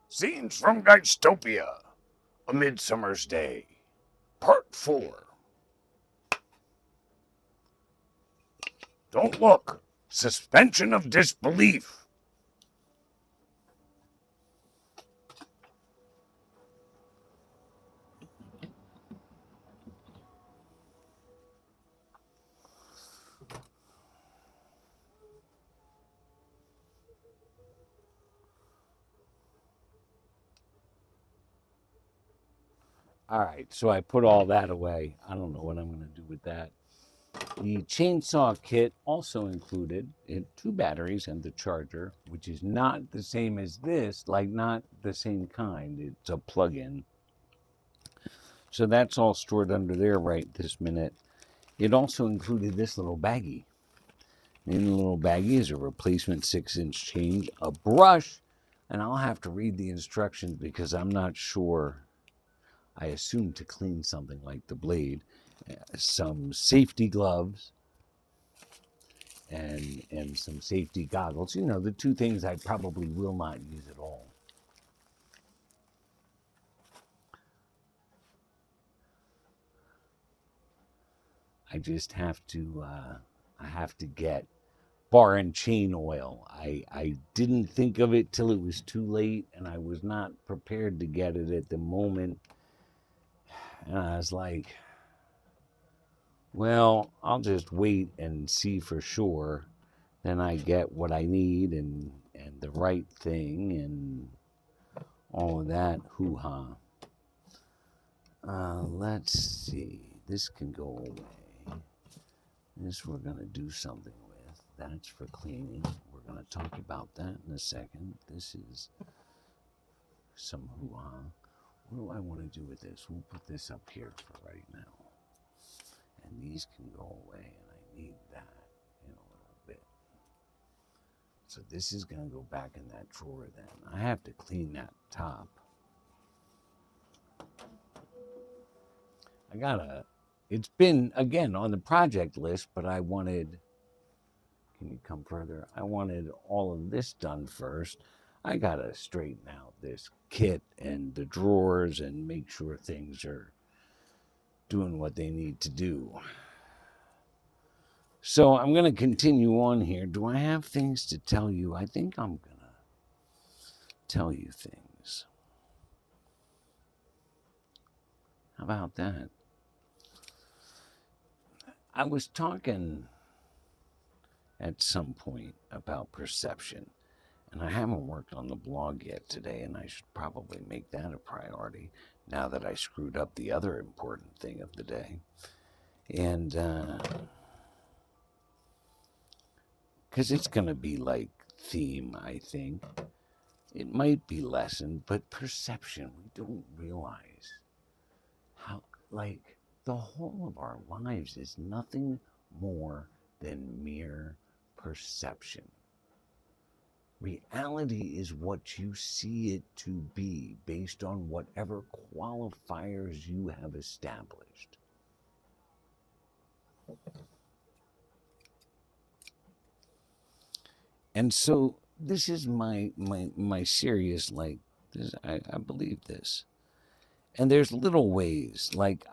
Scenes from Geistopia, A Midsummer's Day, Part 4. Don't look. Suspension of disbelief. All right, so I put all that away. I don't know what I'm going to do with that. The chainsaw kit also included 2 batteries and the charger, which is not the same as this, like not the same kind. It's a plug-in. So that's all stored under there right this minute. It also included this little baggie. In the little baggie is a replacement 6-inch change, a brush, and I'll have to read the instructions because I'm not sure. I assume to clean something like the blade, some safety gloves, and some safety goggles. You know, the 2 things I probably will not use at all. I just have to get bar and chain oil. I didn't think of it till it was too late, and I was not prepared to get it at the moment. And I was like, well, I'll just wait and see for sure. Then I get what I need and the right thing and all of that hoo-ha. Let's see. This can go away. This we're going to do something with. That's for cleaning. We're going to talk about that in a second. This is some hoo-ha. What do I want to do with this? We'll put this up here for right now. And these can go away, and I need that in a little bit. So this is going to go back in that drawer then. I have to clean that top. It's been, again, on the project list, but I wanted, can you come further? I wanted all of this done first. I got to straighten out this kit and the drawers and make sure things are doing what they need to do. So I'm going to continue on here. Do I have things to tell you? I think I'm going to tell you things. How about that? I was talking at some point about perception, and I haven't worked on the blog yet today, and I should probably make that a priority now that I screwed up the other important thing of the day. And because it's going to be like theme, I think. It might be lesson, but perception, we don't realize how, like, the whole of our lives is nothing more than mere perception. Reality is what you see it to be based on whatever qualifiers you have established. And so this is my serious, like, this, I believe this. And there's little ways, like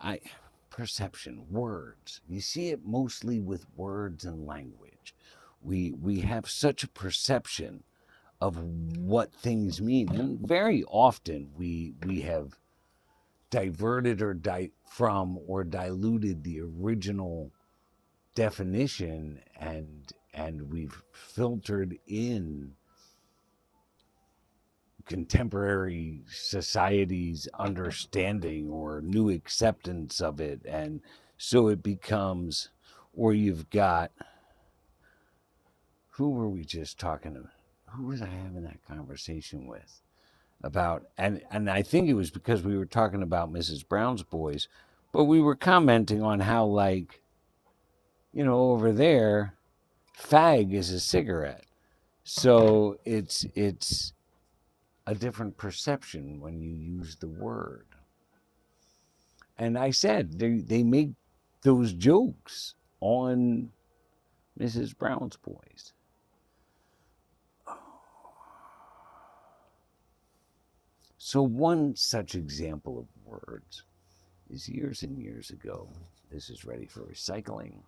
perception, words. You see it mostly with words and language. We have such a perception of what things mean, and very often we have diverted or from or diluted the original definition, and we've filtered in contemporary society's understanding or new acceptance of it. And so it becomes, or you've got, who were we just talking to? Who was I having that conversation with about? And I think it was because we were talking about Mrs. Brown's Boys, but we were commenting on how, like, you know, over there, fag is a cigarette. So it's a different perception when you use the word. And I said, they make those jokes on Mrs. Brown's Boys. So one such example of words is years and years ago. This is ready for recycling.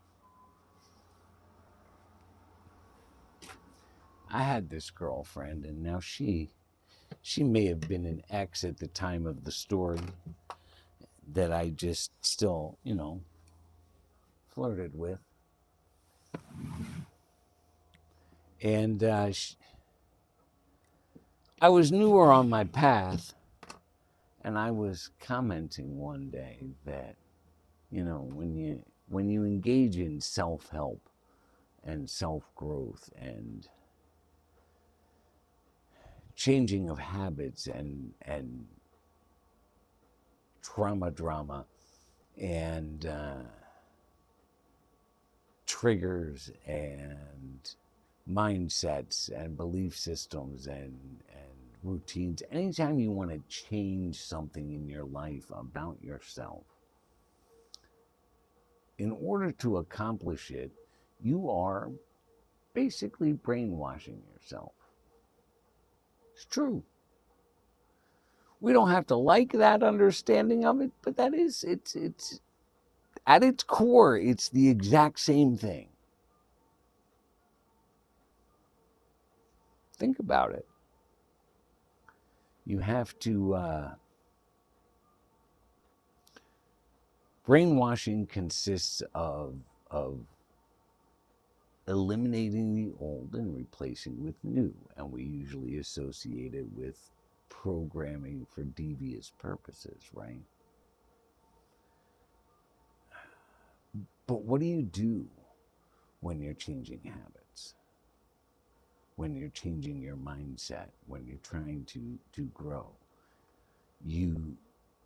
I had this girlfriend, and now she may have been an ex at the time of the story that I just still, flirted with. And I was newer on my path, and I was commenting one day that, when you engage in self-help and self-growth and changing of habits and trauma drama and triggers and mindsets and belief systems and routines. Anytime you want to change something in your life about yourself, in order to accomplish it, you are basically brainwashing yourself. It's true. We don't have to like that understanding of it, but that is, it's at its core, it's the exact same thing. Think about it. You have to, brainwashing consists of eliminating the old and replacing with new, and we usually associate it with programming for devious purposes, right? But what do you do when you're changing habits? When you're changing your mindset, when you're trying to grow? You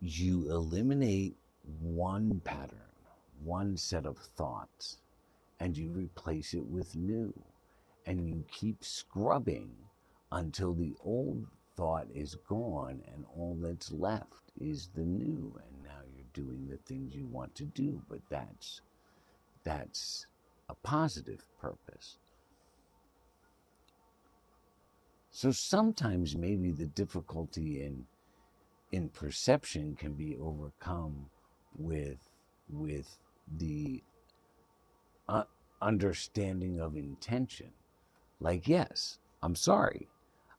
eliminate one pattern, one set of thoughts, and you replace it with new. And you keep scrubbing until the old thought is gone and all that's left is the new. And now you're doing the things you want to do, but that's a positive purpose. So sometimes maybe the difficulty in perception can be overcome with the understanding of intention. Like, yes, I'm sorry,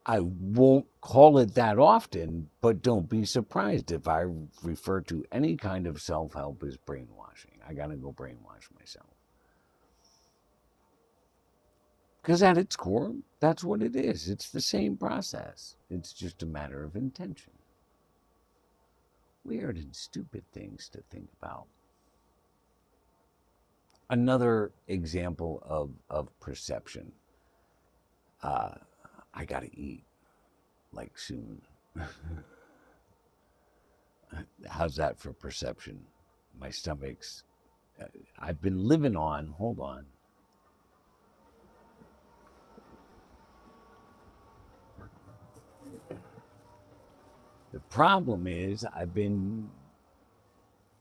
I won't call it that often, but don't be surprised if I refer to any kind of self-help as brainwashing. I gotta go brainwash myself. Because at its core, that's what it is. It's the same process. It's just a matter of intention. Weird and stupid things to think about. Another example of perception. I gotta eat, like, soon. How's that for perception? My stomach's, I've been living on, hold on. The problem is I've been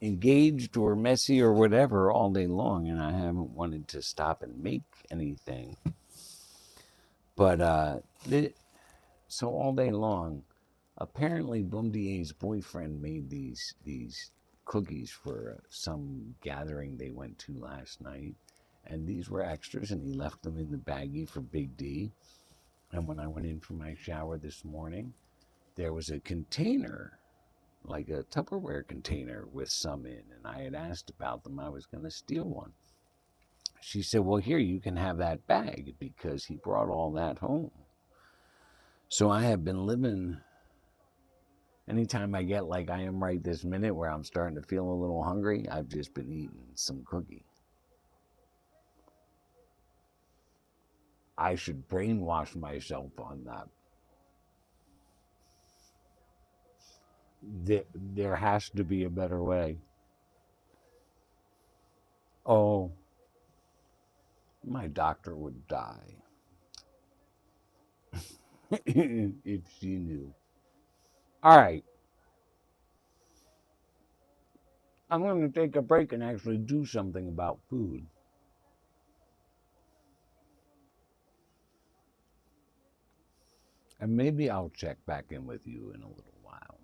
engaged or messy or whatever all day long, and I haven't wanted to stop and make anything. But so all day long, apparently Blumdier's boyfriend made these cookies for some gathering they went to last night, and these were extras, and he left them in the baggie for Big D. And when I went in for my shower this morning, there was a container, like a Tupperware container with some in, and I had asked about them. I was going to steal one. She said, well, here, you can have that bag, because he brought all that home. So I have been living, anytime I get like I am right this minute where I'm starting to feel a little hungry, I've just been eating some cookie. I should brainwash myself on that. There has to be a better way. Oh, my doctor would die if she knew. All right. I'm going to take a break and actually do something about food. And maybe I'll check back in with you in a little while.